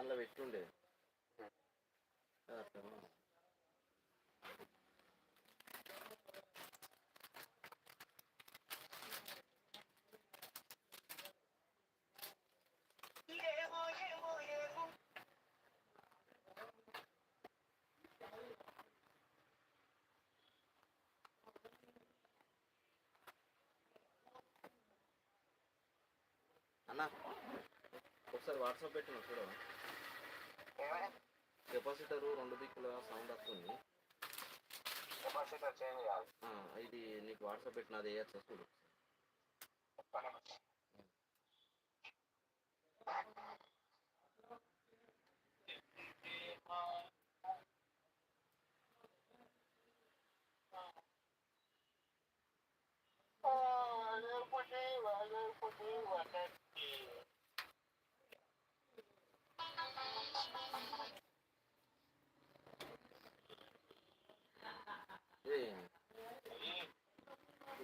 దానిలో పెట్టుండే అట్లా. అన్న ఒకసారి వాట్సాప్ పెట్టిన చూడవా? కెపాసిటర్ 2 దిక్కుల సౌండ్ వస్తుంది. ఇది నీకు వాట్సాప్ పెట్టిన అది వేయచ్చా చూడు.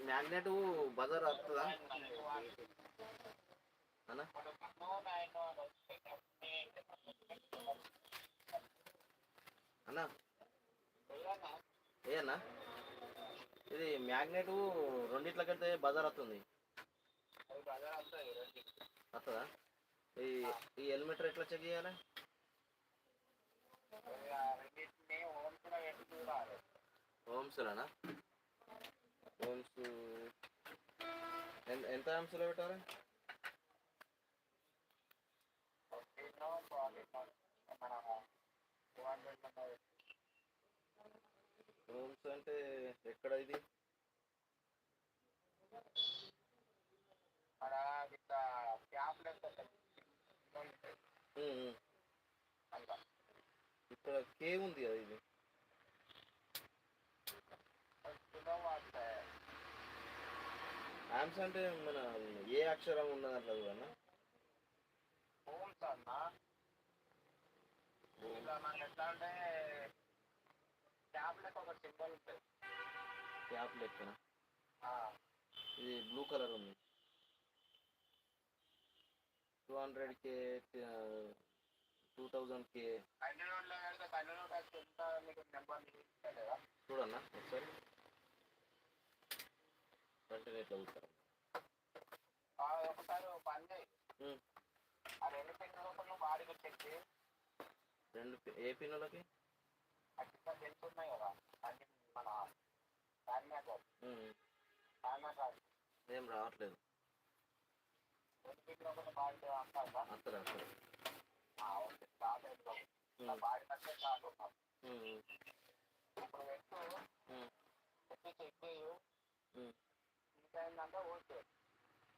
మ్యాగ్నెట్ బజార్ వస్తుందా అన్న? అన్న ఏ అన్న ఇది మ్యాగ్నెట్ రెండిట్లకెళ్తే బజార్ వస్తుంది వస్తుందా? ఈ ఈ హెల్మెట్ ఎట్లా చెక్ చేయాలి? ఓమ్స్లోనా? ఓమ్స్ ఎంత ఓమ్స్లో పెట్టాలి? ఓమ్స్ అంటే ఎక్కడ ఇది? ఇక్కడ కే ఉంది కదా ఇది. ఆమ్స్ అంటే మన ఏ అక్షరం ఉన్నది అట్లా చూడన్నా? క్యాప్ లెక్కన ఇది బ్లూ కలర్ ఉంది. 200K 2000K చూడన్నా ఒకసారి వెంటనే ఎట్లా చూస్తారా? రెండు ఏ పిన్నులకి? ఏం రావట్లేదు. అత్తరా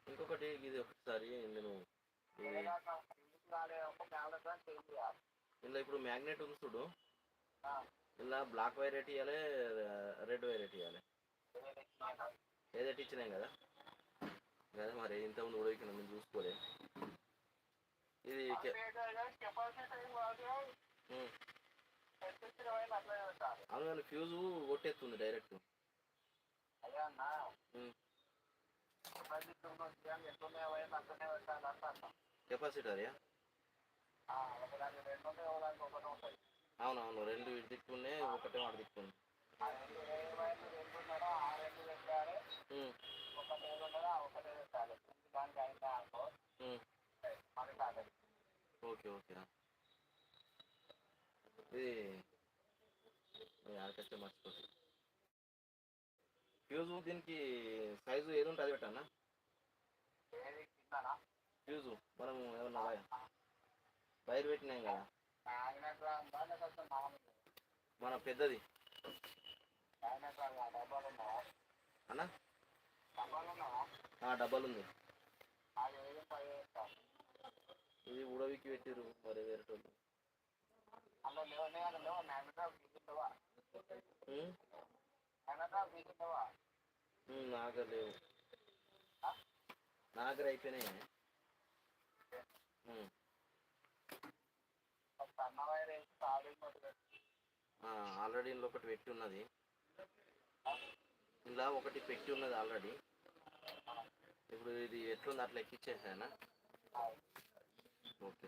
ఇంకొకటి ఇది ఒకసారి నేను ఇలా ఇప్పుడు మ్యాగ్నెట్ ఉంది చూడు, ఇలా బ్లాక్ వైర్ ఎట్ ఇవ్వాలి, రెడ్ వైర్ ఎట్ ఇవ్వాలి. ఏదైతే ఇచ్చినాం కదా కదా మరి ఇంతకుముందు ఉడవికినా మేము చూసుకోలే. ఇది అవును ఫ్యూజు కొట్టేస్తుంది డైరెక్ట్. కెపాసిటర్ అవునవును, రెండు ఇటు దిక్కునే ఒకటే వాడు దిక్కుంది. Okay okay. ఇది ఆర్కెస్ట్రా మర్చిపోతుంది. ఫ్యూజు దీనికి సైజు ఏది ఉంటుంది అది పెట్టన్నా? ఫ్యూజు మనం ఏమన్నా వైర్ పెట్టినాం కదా మన పెద్దది అన్నా? డబ్బాలు ఉంది. ఇది ఉడవికి పెట్టిరు మరి వేరేటోళ్ళు. నాగర్ లేవు, నాగర్ అయిపోయినాయి. ఆల్రెడీ ఇందులో ఒకటి పెట్టి ఉన్నది, ఇలా ఒకటి పెట్టి ఉన్నది ఆల్రెడీ. ఇప్పుడు ఇది ఎట్లుంది అట్లా ఎక్కిచ్చేసానా? ఓకే.